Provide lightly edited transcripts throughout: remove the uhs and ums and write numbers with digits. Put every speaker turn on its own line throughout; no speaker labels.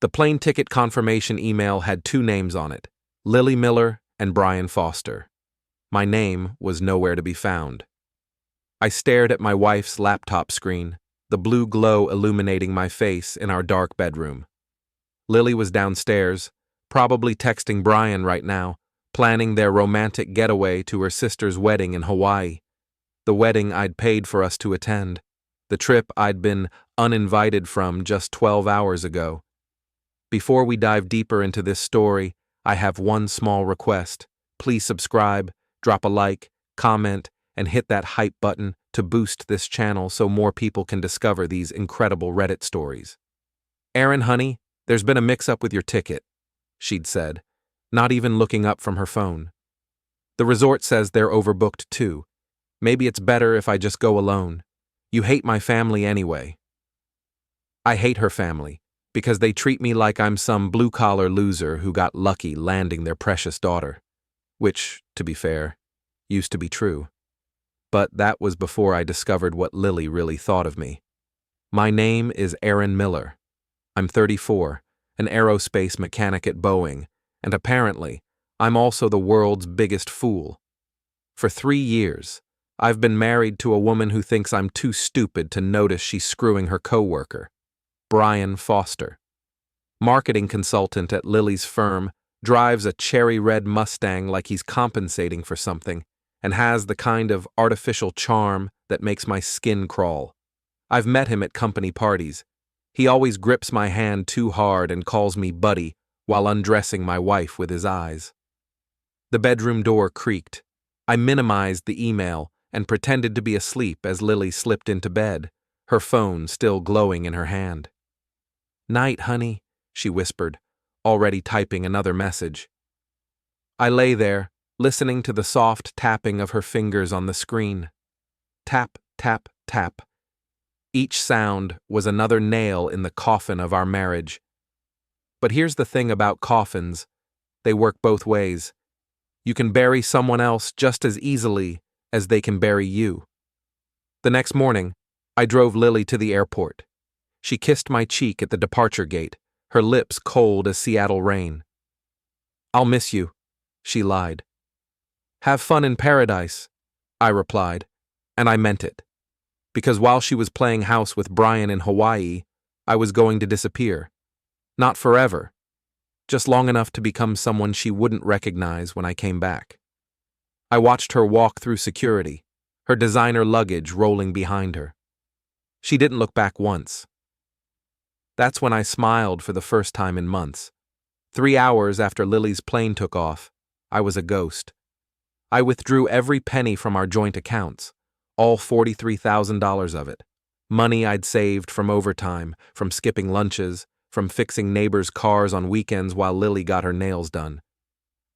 The plane ticket confirmation email had two names on it, Lily Miller and Brian Foster. My name was nowhere to be found. I stared at my wife's laptop screen, the blue glow illuminating my face in our dark bedroom. Lily was downstairs, probably texting Brian right now, planning their romantic getaway to her sister's wedding in Hawaii. The wedding I'd paid for us to attend. The trip I'd been uninvited from just 12 hours ago. Before we dive deeper into this story, I have one small request. Please subscribe, drop a like, comment, and hit that hype button to boost this channel so more people can discover these incredible Reddit stories. "Erin, honey, there's been a mix-up with your ticket," she'd said, not even looking up from her phone. "The resort says they're overbooked too. Maybe it's better if I just go alone. You hate my family anyway." I hate her family, because they treat me like I'm some blue-collar loser who got lucky landing their precious daughter. Which, to be fair, used to be true. But that was before I discovered what Lily really thought of me. My name is Erin Miller. I'm 34, an aerospace mechanic at Boeing, and apparently, I'm also the world's biggest fool. For 3 years, I've been married to a woman who thinks I'm too stupid to notice she's screwing her coworker, Brian Foster. Marketing consultant at Lily's firm, drives a cherry red Mustang like he's compensating for something, and has the kind of artificial charm that makes my skin crawl. I've met him at company parties. He always grips my hand too hard and calls me buddy while undressing my wife with his eyes. The bedroom door creaked. I minimized the email and pretended to be asleep as Lily slipped into bed, her phone still glowing in her hand. "Night, honey," she whispered, already typing another message. I lay there, listening to the soft tapping of her fingers on the screen. Tap, tap, tap. Each sound was another nail in the coffin of our marriage. But here's the thing about coffins. They work both ways. You can bury someone else just as easily as they can bury you. The next morning, I drove Lily to the airport. She kissed my cheek at the departure gate, her lips cold as Seattle rain. "I'll miss you," she lied. "Have fun in paradise," I replied, and I meant it. Because while she was playing house with Brian in Hawaii, I was going to disappear. Not forever, just long enough to become someone she wouldn't recognize when I came back. I watched her walk through security, her designer luggage rolling behind her. She didn't look back once. That's when I smiled for the first time in months. 3 hours after Lily's plane took off, I was a ghost. I withdrew every penny from our joint accounts, all $43,000 of it. Money I'd saved from overtime, from skipping lunches, from fixing neighbors' cars on weekends while Lily got her nails done.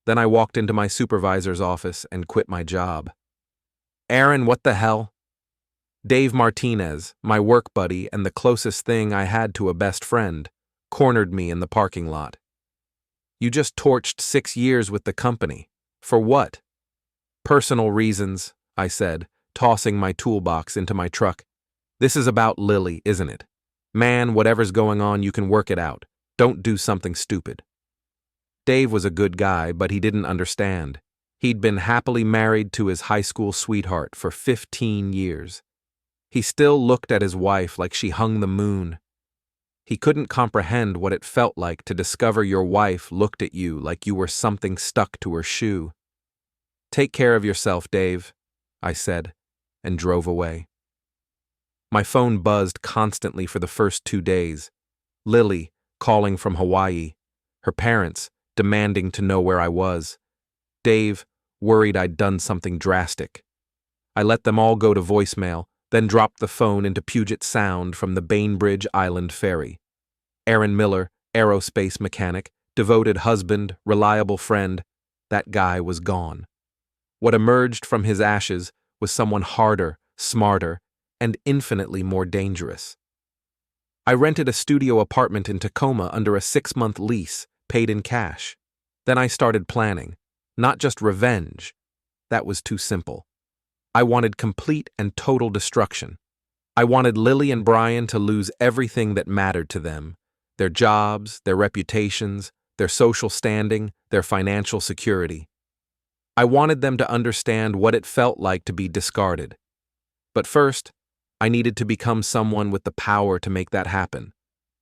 Then I walked into my supervisor's office and quit my job. "Erin, what the hell?" Dave Martinez, my work buddy and the closest thing I had to a best friend, cornered me in the parking lot. "You just torched 6 years with the company. For what?" "Personal reasons," I said, tossing my toolbox into my truck. "This is about Lily, isn't it? Man, whatever's going on, you can work it out. Don't do something stupid." Dave was a good guy, but he didn't understand. He'd been happily married to his high school sweetheart for 15 years. He still looked at his wife like she hung the moon. He couldn't comprehend what it felt like to discover your wife looked at you like you were something stuck to her shoe. "Take care of yourself, Dave," I said, and drove away. My phone buzzed constantly for the first 2 days. Lily, calling from Hawaii. Her parents, demanding to know where I was. Dave, worried I'd done something drastic. I let them all go to voicemail, then dropped the phone into Puget Sound from the Bainbridge Island ferry. Erin Miller, aerospace mechanic, devoted husband, reliable friend, that guy was gone. What emerged from his ashes was someone harder, smarter, and infinitely more dangerous. I rented a studio apartment in Tacoma under a 6-month lease, paid in cash. Then I started planning, not just revenge. That was too simple. I wanted complete and total destruction. I wanted Lily and Brian to lose everything that mattered to them, their jobs, their reputations, their social standing, their financial security. I wanted them to understand what it felt like to be discarded. But first, I needed to become someone with the power to make that happen.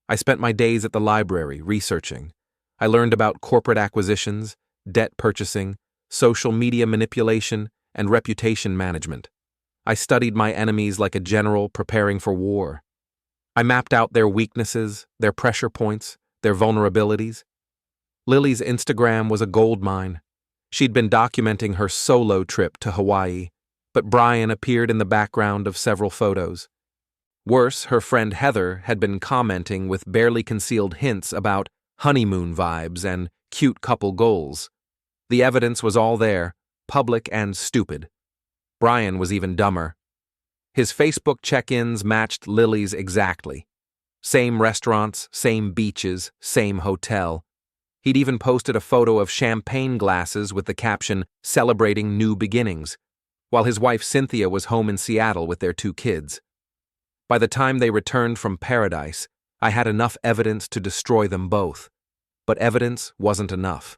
I spent my days at the library researching. I learned about corporate acquisitions, debt purchasing, social media manipulation, and reputation management. I studied my enemies like a general preparing for war. I mapped out their weaknesses, their pressure points, their vulnerabilities. Lily's Instagram was a goldmine. She'd been documenting her solo trip to Hawaii, but Brian appeared in the background of several photos. Worse, her friend Heather had been commenting with barely concealed hints about honeymoon vibes and cute couple goals. The evidence was all there, public and stupid. Brian was even dumber. His Facebook check-ins matched Lily's exactly. Same restaurants, same beaches, same hotel. He'd even posted a photo of champagne glasses with the caption, "Celebrating New Beginnings," while his wife Cynthia was home in Seattle with their 2 kids. By the time they returned from paradise, I had enough evidence to destroy them both. But evidence wasn't enough.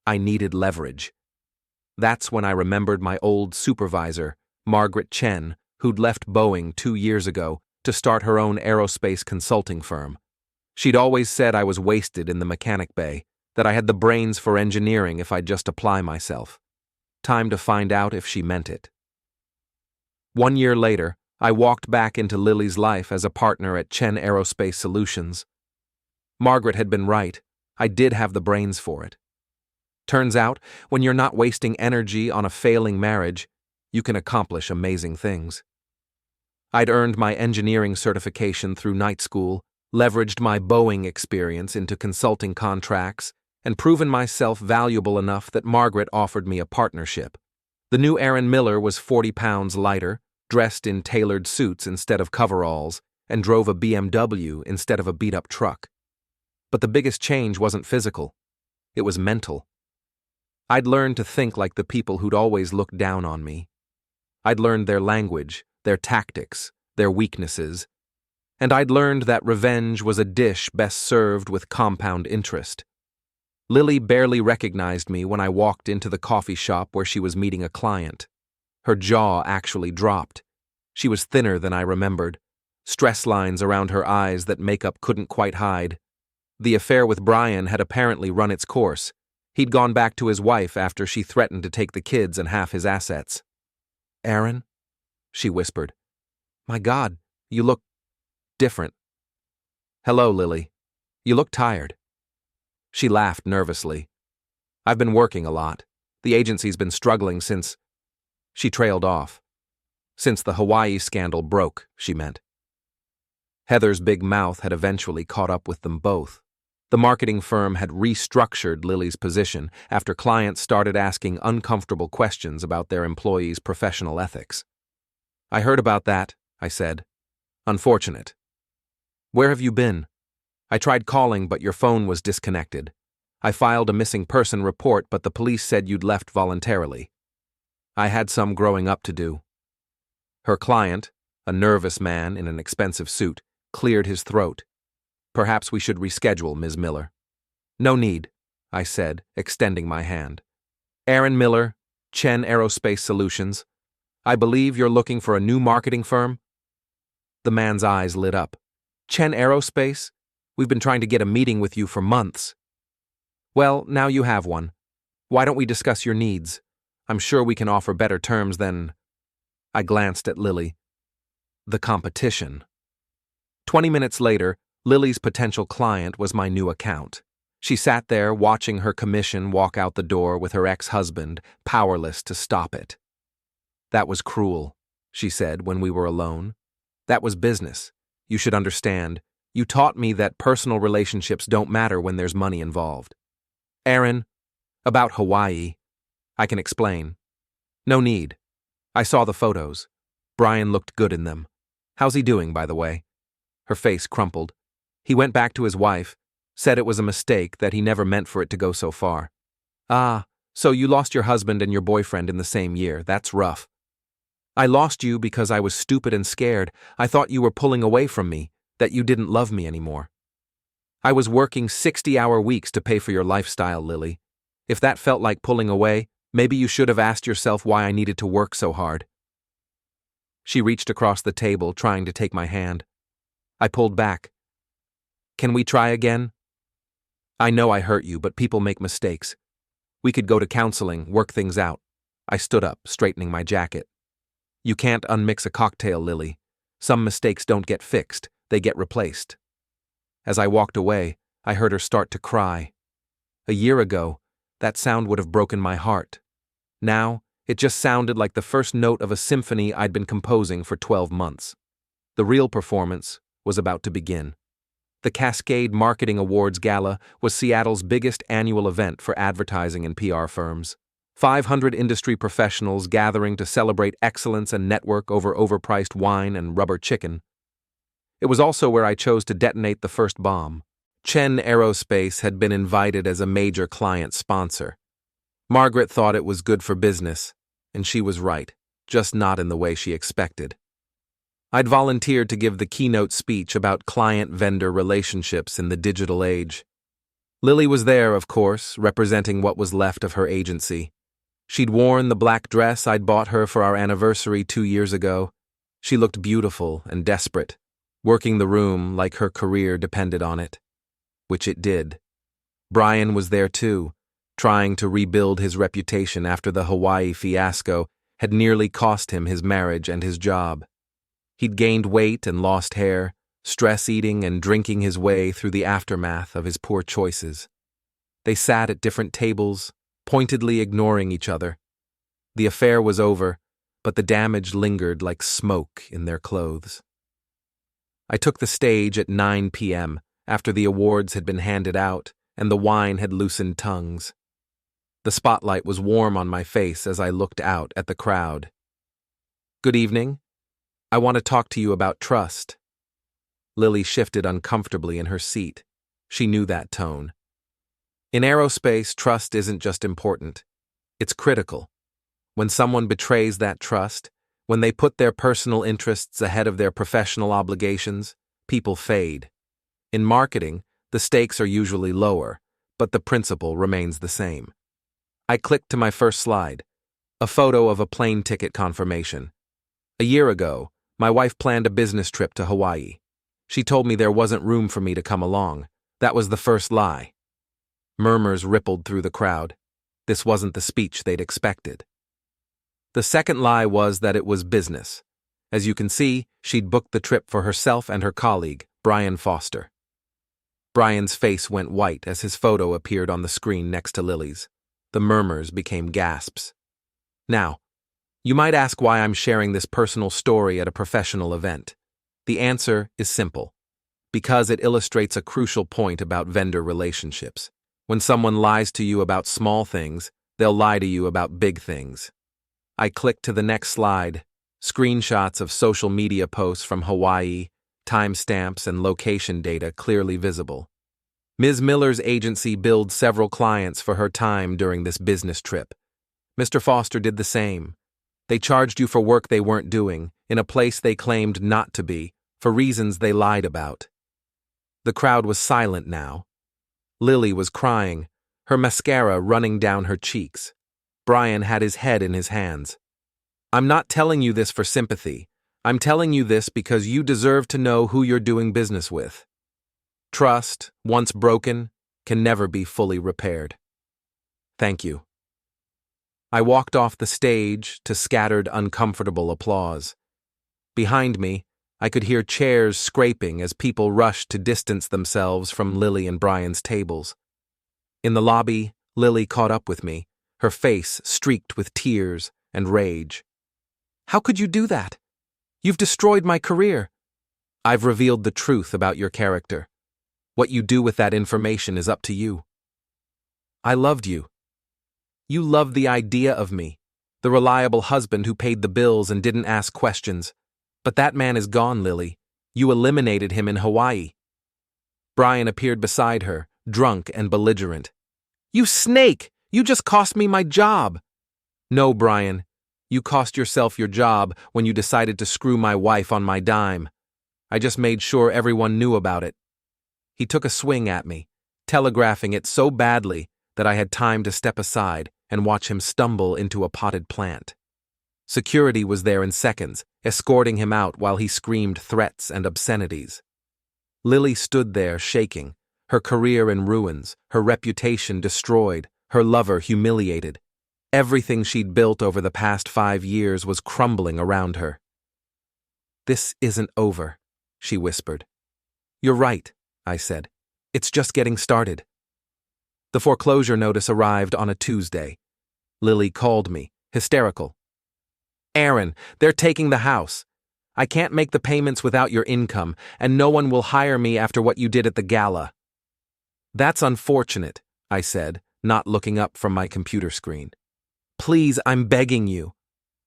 I needed leverage. That's when I remembered my old supervisor, Margaret Chen, who'd left Boeing 2 years ago to start her own aerospace consulting firm. She'd always said I was wasted in the mechanic bay, that I had the brains for engineering if I'd just apply myself. Time to find out if she meant it. 1 year later, I walked back into Lily's life as a partner at Chen Aerospace Solutions. Margaret had been right. I did have the brains for it. Turns out, when you're not wasting energy on a failing marriage, you can accomplish amazing things. I'd earned my engineering certification through night school, leveraged my Boeing experience into consulting contracts, and proven myself valuable enough that Margaret offered me a partnership. The new Aaron Miller was 40 pounds lighter, dressed in tailored suits instead of coveralls, and drove a BMW instead of a beat-up truck. But the biggest change wasn't physical. It was mental. I'd learned to think like the people who'd always looked down on me. I'd learned their language, their tactics, their weaknesses, and I'd learned that revenge was a dish best served with compound interest. Lily barely recognized me when I walked into the coffee shop where she was meeting a client. Her jaw actually dropped. She was thinner than I remembered, stress lines around her eyes that makeup couldn't quite hide. The affair with Brian had apparently run its course. He'd gone back to his wife after she threatened to take the kids and half his assets. "Aaron?" she whispered. "My God, you look different." "Hello, Lily. You look tired." She laughed nervously. "I've been working a lot. The agency's been struggling since—" She trailed off. "Since the Hawaii scandal broke," she meant. Heather's big mouth had eventually caught up with them both. The marketing firm had restructured Lily's position after clients started asking uncomfortable questions about their employees' professional ethics. "I heard about that," I said. "Unfortunate. Where have you been? I tried calling, but your phone was disconnected. I filed a missing person report, but the police said you'd left voluntarily. I had some growing up to do." Her client, a nervous man in an expensive suit, cleared his throat. "Perhaps we should reschedule, Ms. Miller." "No need," I said, extending my hand. "Aaron Miller, Chen Aerospace Solutions. I believe you're looking for a new marketing firm?" The man's eyes lit up. "Chen Aerospace? We've been trying to get a meeting with you for months." "Well, now you have one. Why don't we discuss your needs? I'm sure we can offer better terms than—" I glanced at Lily. The competition. 20 minutes later, Lily's potential client was my new account. She sat there watching her commission walk out the door with her ex-husband, powerless to stop it. "That was cruel," she said when we were alone. "That was business. You should understand. You taught me that personal relationships don't matter when there's money involved." "Aaron, about Hawaii. I can explain." "No need. I saw the photos. Brian looked good in them. How's he doing, by the way?" Her face crumpled. "He went back to his wife, said it was a mistake, that he never meant for it to go so far." "Ah, so you lost your husband and your boyfriend in the same year. That's rough." "I lost you because I was stupid and scared. I thought you were pulling away from me, that you didn't love me anymore." I was working 60-hour weeks to pay for your lifestyle, Lily. If that felt like pulling away, maybe you should have asked yourself why I needed to work so hard. She reached across the table, trying to take my hand. I pulled back. Can we try again? I know I hurt you, but people make mistakes. We could go to counseling, work things out. I stood up, straightening my jacket. You can't unmix a cocktail, Lily. Some mistakes don't get fixed, they get replaced. As I walked away, I heard her start to cry. A year ago, that sound would have broken my heart. Now, it just sounded like the first note of a symphony I'd been composing for 12 months. The real performance was about to begin. The Cascade Marketing Awards Gala was Seattle's biggest annual event for advertising and PR firms. 500 industry professionals gathering to celebrate excellence and network over overpriced wine and rubber chicken. It was also where I chose to detonate the first bomb. Chen Aerospace had been invited as a major client sponsor. Margaret thought it was good for business, and she was right, just not in the way she expected. I'd volunteered to give the keynote speech about client-vendor relationships in the digital age. Lily was there, of course, representing what was left of her agency. She'd worn the black dress I'd bought her for our anniversary 2 years ago. She looked beautiful and desperate, working the room like her career depended on it. Which it did. Brian was there too, trying to rebuild his reputation after the Hawaii fiasco had nearly cost him his marriage and his job. He'd gained weight and lost hair, stress eating and drinking his way through the aftermath of his poor choices. They sat at different tables, pointedly ignoring each other. The affair was over, but the damage lingered like smoke in their clothes. I took the stage at 9 p.m., after the awards had been handed out and the wine had loosened tongues. The spotlight was warm on my face as I looked out at the crowd. Good evening. I want to talk to you about trust. Lily shifted uncomfortably in her seat. She knew that tone. In aerospace, trust isn't just important. It's critical. When someone betrays that trust, when they put their personal interests ahead of their professional obligations, people fade. In marketing, the stakes are usually lower, but the principle remains the same. I clicked to my first slide, a photo of a plane ticket confirmation. A year ago, my wife planned a business trip to Hawaii. She told me there wasn't room for me to come along. That was the first lie. Murmurs rippled through the crowd. This wasn't the speech they'd expected. The second lie was that it was business. As you can see, she'd booked the trip for herself and her colleague, Brian Foster. Brian's face went white as his photo appeared on the screen next to Lily's. The murmurs became gasps. Now, you might ask why I'm sharing this personal story at a professional event. The answer is simple. Because it illustrates a crucial point about vendor relationships. When someone lies to you about small things, they'll lie to you about big things. I clicked to the next slide. Screenshots of social media posts from Hawaii, timestamps and location data clearly visible. Ms. Miller's agency billed several clients for her time during this business trip. Mr. Foster did the same. They charged you for work they weren't doing, in a place they claimed not to be, for reasons they lied about. The crowd was silent now. Lily was crying, her mascara running down her cheeks. Brian had his head in his hands. I'm not telling you this for sympathy. I'm telling you this because you deserve to know who you're doing business with. Trust, once broken, can never be fully repaired. Thank you. I walked off the stage to scattered, uncomfortable applause. Behind me, I could hear chairs scraping as people rushed to distance themselves from Lily and Brian's tables. In the lobby, Lily caught up with me, her face streaked with tears and rage. How could you do that? You've destroyed my career. I've revealed the truth about your character. What you do with that information is up to you. I loved you. You loved the idea of me, the reliable husband who paid the bills and didn't ask questions. But that man is gone, Lily. You eliminated him in Hawaii. Brian appeared beside her, drunk and belligerent. You snake! You just cost me my job! No, Brian. You cost yourself your job when you decided to screw my wife on my dime. I just made sure everyone knew about it. He took a swing at me, telegraphing it so badly that I had time to step aside and watch him stumble into a potted plant. Security was there in seconds, escorting him out while he screamed threats and obscenities. Lily stood there shaking, her career in ruins, her reputation destroyed, her lover humiliated. Everything she'd built over the past 5 years was crumbling around her. "This isn't over," she whispered. "You're right," I said. "It's just getting started." The foreclosure notice arrived on a Tuesday. Lily called me, hysterical. "Aaron, they're taking the house. I can't make the payments without your income, and no one will hire me after what you did at the gala." "That's unfortunate," I said, not looking up from my computer screen. "Please, I'm begging you.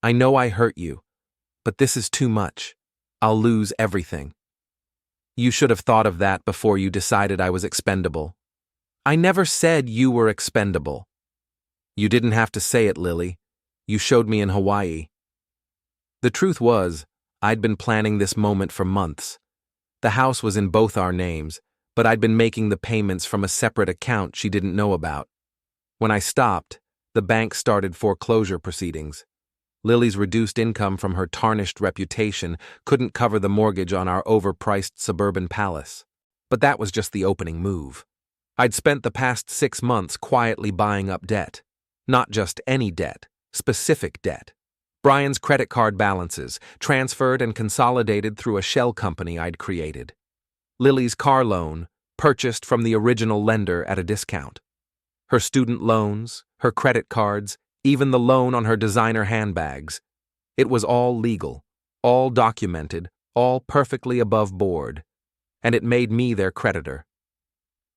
I know I hurt you, but this is too much. I'll lose everything." "You should have thought of that before you decided I was expendable." "I never said you were expendable." "You didn't have to say it, Lily. You showed me in Hawaii." The truth was, I'd been planning this moment for months. The house was in both our names, but I'd been making the payments from a separate account she didn't know about. When I stopped, the bank started foreclosure proceedings. Lily's reduced income from her tarnished reputation couldn't cover the mortgage on our overpriced suburban palace. But that was just the opening move. I'd spent the past 6 months quietly buying up debt. Not just any debt, specific debt. Brian's credit card balances, transferred and consolidated through a shell company I'd created. Lily's car loan, purchased from the original lender at a discount. Her student loans, her credit cards, even the loan on her designer handbags. It was all legal, all documented, all perfectly above board. And it made me their creditor.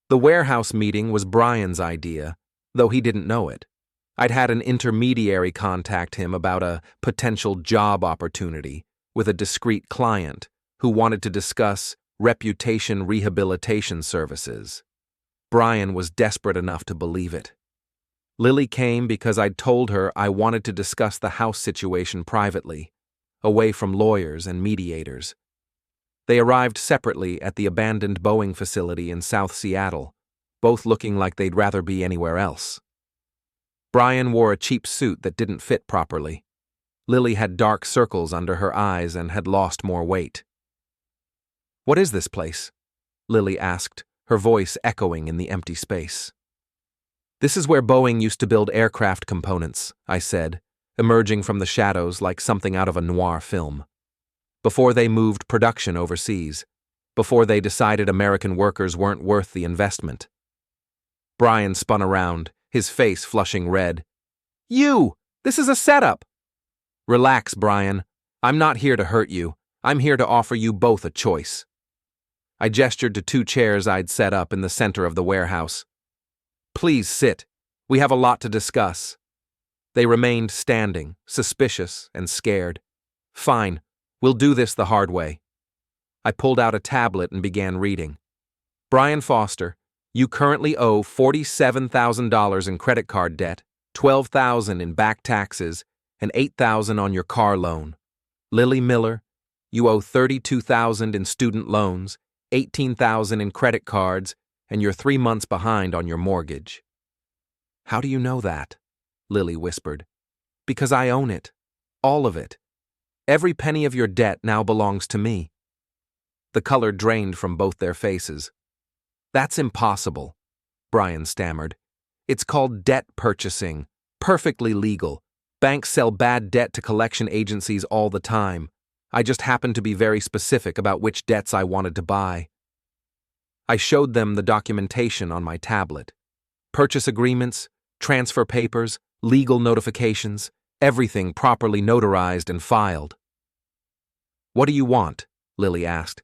The warehouse meeting was Brian's idea, though he didn't know it. I'd had an intermediary contact him about a potential job opportunity with a discreet client who wanted to discuss reputation rehabilitation services. Brian was desperate enough to believe it. Lily came because I'd told her I wanted to discuss the house situation privately, away from lawyers and mediators. They arrived separately at the abandoned Boeing facility in South Seattle, both looking like they'd rather be anywhere else. Brian wore a cheap suit that didn't fit properly. Lily had dark circles under her eyes and had lost more weight. "What is this place?" Lily asked, her voice echoing in the empty space. "This is where Boeing used to build aircraft components," I said, emerging from the shadows like something out of a noir film. Before they moved production overseas, before they decided American workers weren't worth the investment. Brian spun around, his face flushing red. "You! This is a setup!" "Relax, Brian. I'm not here to hurt you. I'm here to offer you both a choice." I gestured to 2 chairs I'd set up in the center of the warehouse. "Please sit. We have a lot to discuss." They remained standing, suspicious and scared. "Fine. We'll do this the hard way." I pulled out a tablet and began reading. "Brian Foster, you currently owe $47,000 in credit card debt, $12,000 in back taxes, and $8,000 on your car loan. Lily Miller, you owe $32,000 in student loans, $18,000 in credit cards, and you're 3 months behind on your mortgage." "How do you know that?" Lily whispered. "Because I own it. All of it. Every penny of your debt now belongs to me." The color drained from both their faces. "That's impossible," Brian stammered. "It's called debt purchasing. Perfectly legal. Banks sell bad debt to collection agencies all the time. I just happened to be very specific about which debts I wanted to buy." I showed them the documentation on my tablet. Purchase agreements, transfer papers, legal notifications, everything properly notarized and filed. "What do you want?" Lily asked.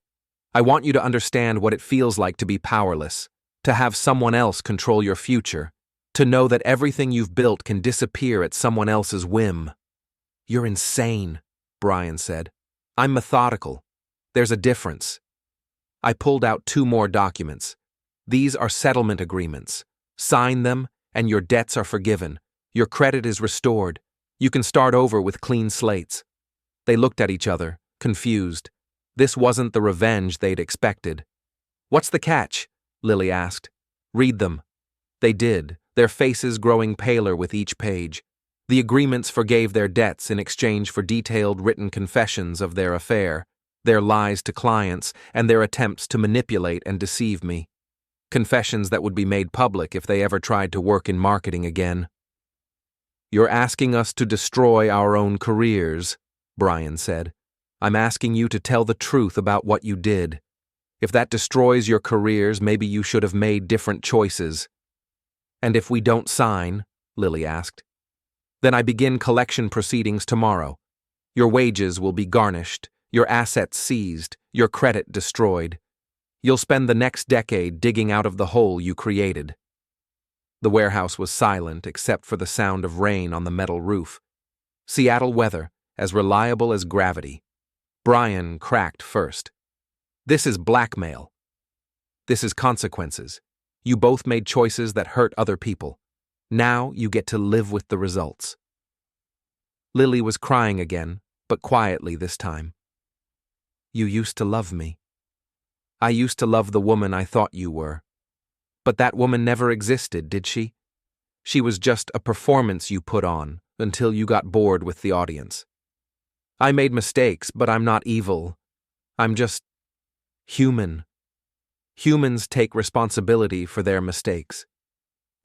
"I want you to understand what it feels like to be powerless, to have someone else control your future, to know that everything you've built can disappear at someone else's whim." "You're insane," Brian said. "I'm methodical. There's a difference." I pulled out 2 more documents. "These are settlement agreements. Sign them, and your debts are forgiven. Your credit is restored. You can start over with clean slates." They looked at each other, confused. This wasn't the revenge they'd expected. "What's the catch?" Lily asked. Read them. They did, their faces growing paler with each page. The agreements forgave their debts in exchange for detailed written confessions of their affair, their lies to clients, and their attempts to manipulate and deceive me. Confessions that would be made public if they ever tried to work in marketing again. You're asking us to destroy our own careers, Brian said. I'm asking you to tell the truth about what you did. If that destroys your careers, maybe you should have made different choices. And if we don't sign, Lily asked, then I begin collection proceedings tomorrow. Your wages will be garnished, your assets seized, your credit destroyed. You'll spend the next decade digging out of the hole you created. The warehouse was silent except for the sound of rain on the metal roof. Seattle weather, as reliable as gravity. Brian cracked first. This is blackmail. This is consequences. You both made choices that hurt other people. Now you get to live with the results. Lily was crying again, but quietly this time. You used to love me. I used to love the woman I thought you were. But that woman never existed, did she? She was just a performance you put on until you got bored with the audience. I made mistakes, but I'm not evil. I'm just human. Humans take responsibility for their mistakes.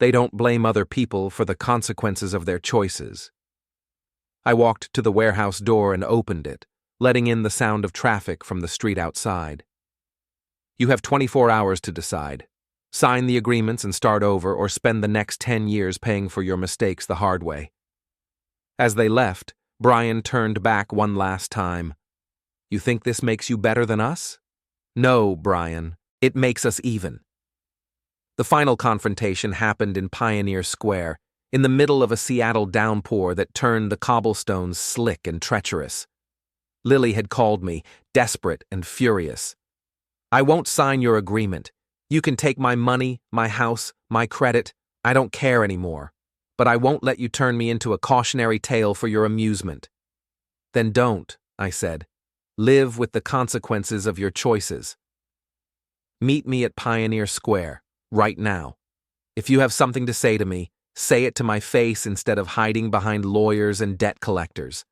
They don't blame other people for the consequences of their choices. I walked to the warehouse door and opened it, letting in the sound of traffic from the street outside. You have 24 hours to decide. Sign the agreements and start over, or spend the next 10 years paying for your mistakes the hard way. As they left, Brian turned back one last time. You think this makes you better than us? No, Brian. It makes us even. The final confrontation happened in Pioneer Square, in the middle of a Seattle downpour that turned the cobblestones slick and treacherous. Lily had called me, desperate and furious. I won't sign your agreement. You can take my money, my house, my credit. I don't care anymore. But I won't let you turn me into a cautionary tale for your amusement. Then don't, I said. Live with the consequences of your choices. Meet me at Pioneer Square, right now. If you have something to say to me, say it to my face instead of hiding behind lawyers and debt collectors.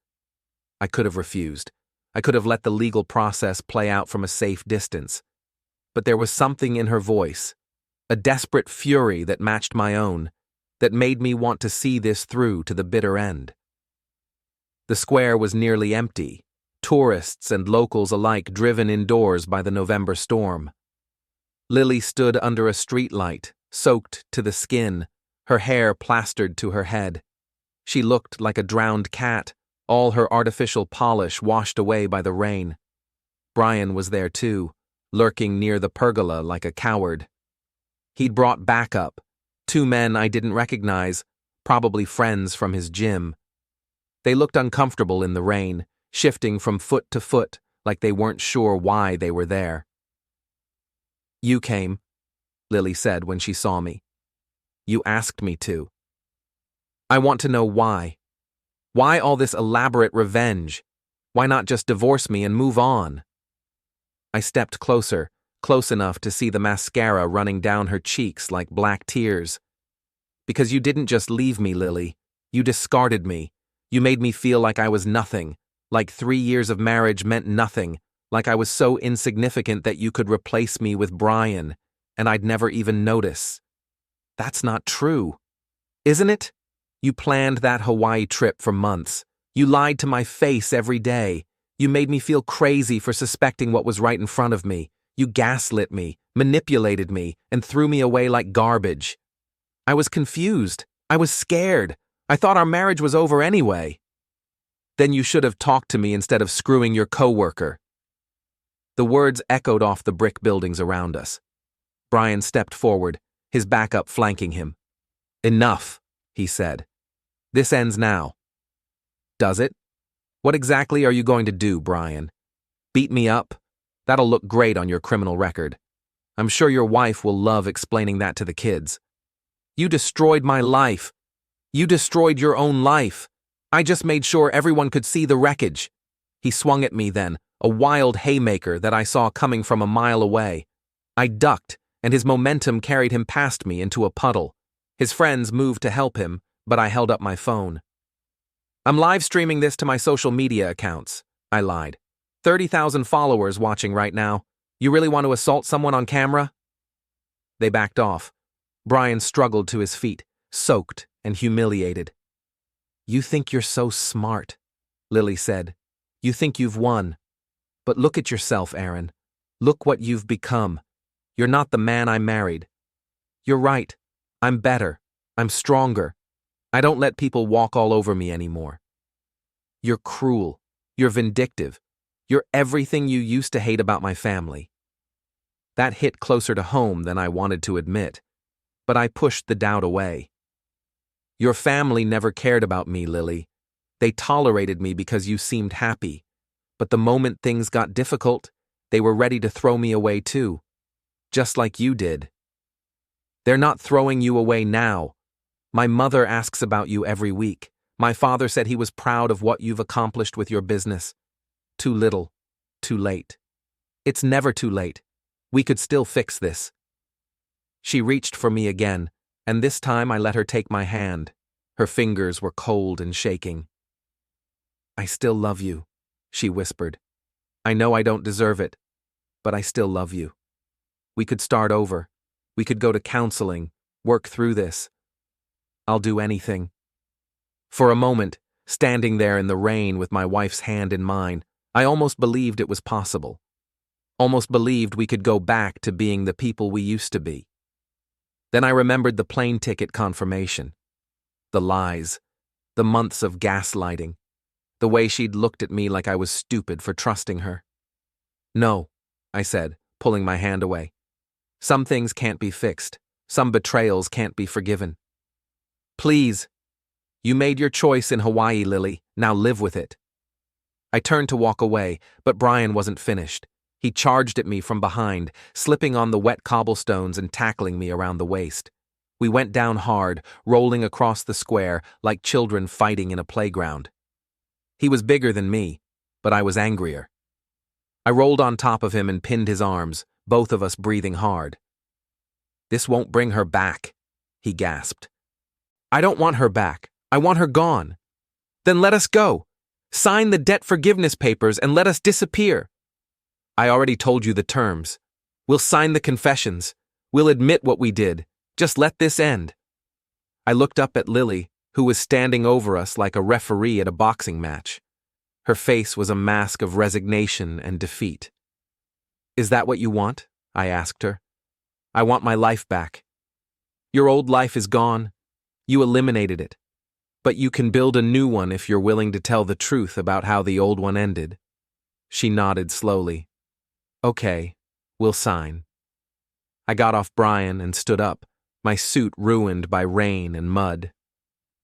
I could have refused. I could have let the legal process play out from a safe distance. But there was something in her voice, a desperate fury that matched my own, that made me want to see this through to the bitter end. The square was nearly empty, tourists and locals alike driven indoors by the November storm. Lily stood under a streetlight, soaked to the skin, her hair plastered to her head. She looked like a drowned cat, all her artificial polish washed away by the rain. Brian was there too, lurking near the pergola like a coward. He'd brought backup, 2 men I didn't recognize, probably friends from his gym. They looked uncomfortable in the rain, shifting from foot to foot like they weren't sure why they were there. You came, Lily said when she saw me. You asked me to. I want to know why. Why all this elaborate revenge? Why not just divorce me and move on? I stepped closer, close enough to see the mascara running down her cheeks like black tears. Because you didn't just leave me, Lily. You discarded me. You made me feel like I was nothing, like 3 years of marriage meant nothing, like I was so insignificant that you could replace me with Brian, and I'd never even notice. That's not true. Isn't it? You planned that Hawaii trip for months. You lied to my face every day. You made me feel crazy for suspecting what was right in front of me. You gaslit me, manipulated me, and threw me away like garbage. I was confused. I was scared. I thought our marriage was over anyway. Then you should have talked to me instead of screwing your coworker. The words echoed off the brick buildings around us. Brian stepped forward, his backup flanking him. Enough, he said. This ends now. Does it? What exactly are you going to do, Brian? Beat me up? That'll look great on your criminal record. I'm sure your wife will love explaining that to the kids. You destroyed my life. You destroyed your own life. I just made sure everyone could see the wreckage. He swung at me then, a wild haymaker that I saw coming from a mile away. I ducked, and his momentum carried him past me into a puddle. His friends moved to help him, but I held up my phone. "I'm live streaming this to my social media accounts," I lied. 30,000 followers watching right now. You really want to assault someone on camera?" They backed off. Brian struggled to his feet, soaked and humiliated. "You think you're so smart," Lily said. "You think you've won. But look at yourself, Aaron. Look what you've become. You're not the man I married." "You're right. I'm better. I'm stronger. I don't let people walk all over me anymore." "You're cruel. You're vindictive. You're everything you used to hate about my family." That hit closer to home than I wanted to admit, but I pushed the doubt away. "Your family never cared about me, Lily. They tolerated me because you seemed happy. But the moment things got difficult, they were ready to throw me away too. Just like you did." "They're not throwing you away now. My mother asks about you every week. My father said he was proud of what you've accomplished with your business. Too little, too late. It's never too late. We could still fix this." She reached for me again, and this time I let her take my hand. Her fingers were cold and shaking. "I still love you," she whispered. "I know I don't deserve it, but I still love you. We could start over. We could go to counseling, work through this. I'll do anything." For a moment, standing there in the rain with my wife's hand in mine, I almost believed it was possible. Almost believed we could go back to being the people we used to be. Then I remembered the plane ticket confirmation. The lies. The months of gaslighting. The way she'd looked at me like I was stupid for trusting her. "No," I said, pulling my hand away. "Some things can't be fixed. Some betrayals can't be forgiven. Please. You made your choice in Hawaii, Lily. Now live with it." I turned to walk away, but Brian wasn't finished. He charged at me from behind, slipping on the wet cobblestones and tackling me around the waist. We went down hard, rolling across the square like children fighting in a playground. He was bigger than me, but I was angrier. I rolled on top of him and pinned his arms, both of us breathing hard. "This won't bring her back," he gasped. "I don't want her back. I want her gone." "Then let us go. Sign the debt forgiveness papers and let us disappear." "I already told you the terms. We'll sign the confessions. We'll admit what we did. Just let this end." I looked up at Lily, who was standing over us like a referee at a boxing match. Her face was a mask of resignation and defeat. "Is that what you want?" I asked her. "I want my life back. Your old life is gone. You eliminated it. But you can build a new one if you're willing to tell the truth about how the old one ended." She nodded slowly. "Okay, we'll sign." I got off Brian and stood up, my suit ruined by rain and mud.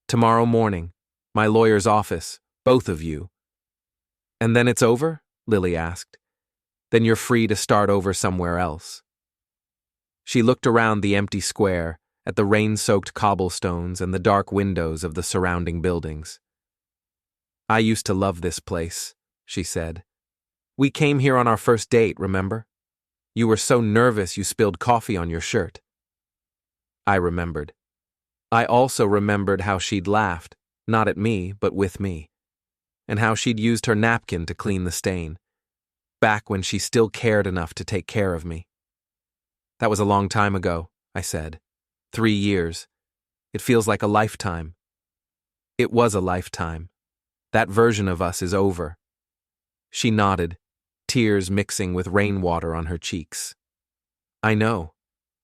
"Tomorrow morning, my lawyer's office, both of you." "And then it's over?" Lily asked. "Then you're free to start over somewhere else." She looked around the empty square, at the rain-soaked cobblestones and the dark windows of the surrounding buildings. "I used to love this place," she said. "We came here on our first date, remember? You were so nervous you spilled coffee on your shirt." I remembered. I also remembered how she'd laughed, not at me, but with me, and how she'd used her napkin to clean the stain, back when she still cared enough to take care of me. "That was a long time ago," I said. 3 years. It feels like a lifetime." "It was a lifetime. That version of us is over." She nodded, tears mixing with rainwater on her cheeks. "I know.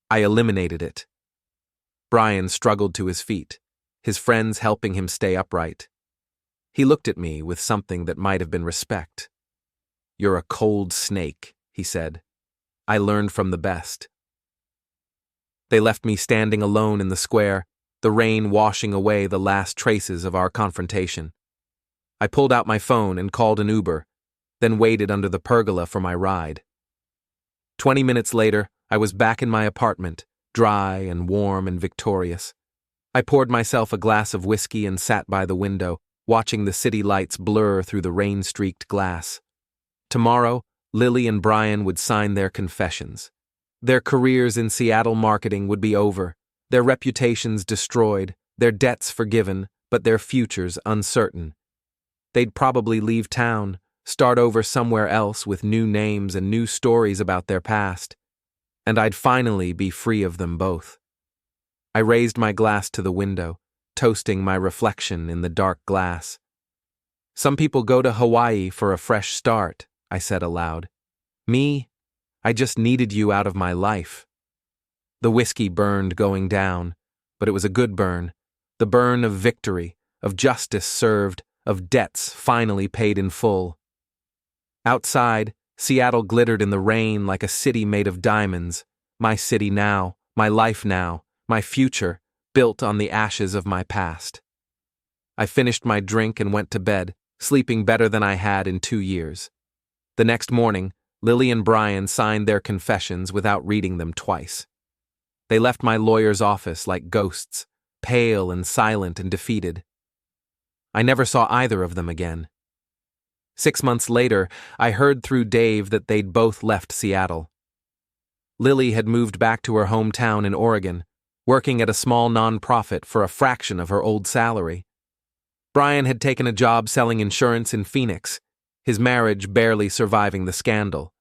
I eliminated it." Brian struggled to his feet, his friends helping him stay upright. He looked at me with something that might have been respect. "You're a cold snake," he said. "I learned from the best." They left me standing alone in the square, the rain washing away the last traces of our confrontation. I pulled out my phone and called an Uber, then waited under the pergola for my ride. 20 minutes later, I was back in my apartment, dry and warm and victorious. I poured myself a glass of whiskey and sat by the window, watching the city lights blur through the rain-streaked glass. Tomorrow, Lily and Brian would sign their confessions. Their careers in Seattle marketing would be over, their reputations destroyed, their debts forgiven, but their futures uncertain. They'd probably leave town, start over somewhere else with new names and new stories about their past, and I'd finally be free of them both. I raised my glass to the window, toasting my reflection in the dark glass. Some people go to Hawaii for a fresh start, I said aloud. Me, I just needed you out of my life. The whiskey burned going down, but it was a good burn, the burn of victory, of justice served, of debts finally paid in full. Outside, Seattle glittered in the rain like a city made of diamonds, my city now, my life now, my future, built on the ashes of my past. I finished my drink and went to bed, sleeping better than I had in 2 years. The next morning, Lily and Brian signed their confessions without reading them twice. They left my lawyer's office like ghosts, pale and silent and defeated. I never saw either of them again. 6 months later, I heard through Dave that they'd both left Seattle. Lily had moved back to her hometown in Oregon, working at a small nonprofit for a fraction of her old salary. Brian had taken a job selling insurance in Phoenix, his marriage barely surviving the scandal.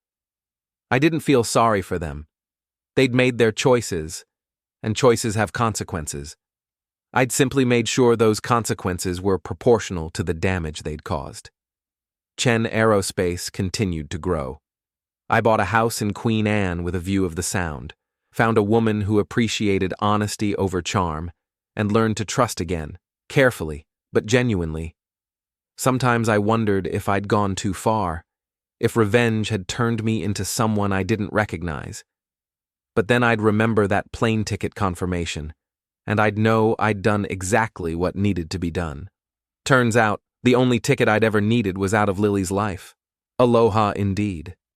I didn't feel sorry for them. They'd made their choices, and choices have consequences. I'd simply made sure those consequences were proportional to the damage they'd caused. Chen Aerospace continued to grow. I bought a house in Queen Anne with a view of the Sound, found a woman who appreciated honesty over charm, and learned to trust again, carefully, but genuinely. Sometimes I wondered if I'd gone too far, if revenge had turned me into someone I didn't recognize. But then I'd remember that plane ticket confirmation, and I'd know I'd done exactly what needed to be done. Turns out, the only ticket I'd ever needed was out of Lily's life. Aloha indeed.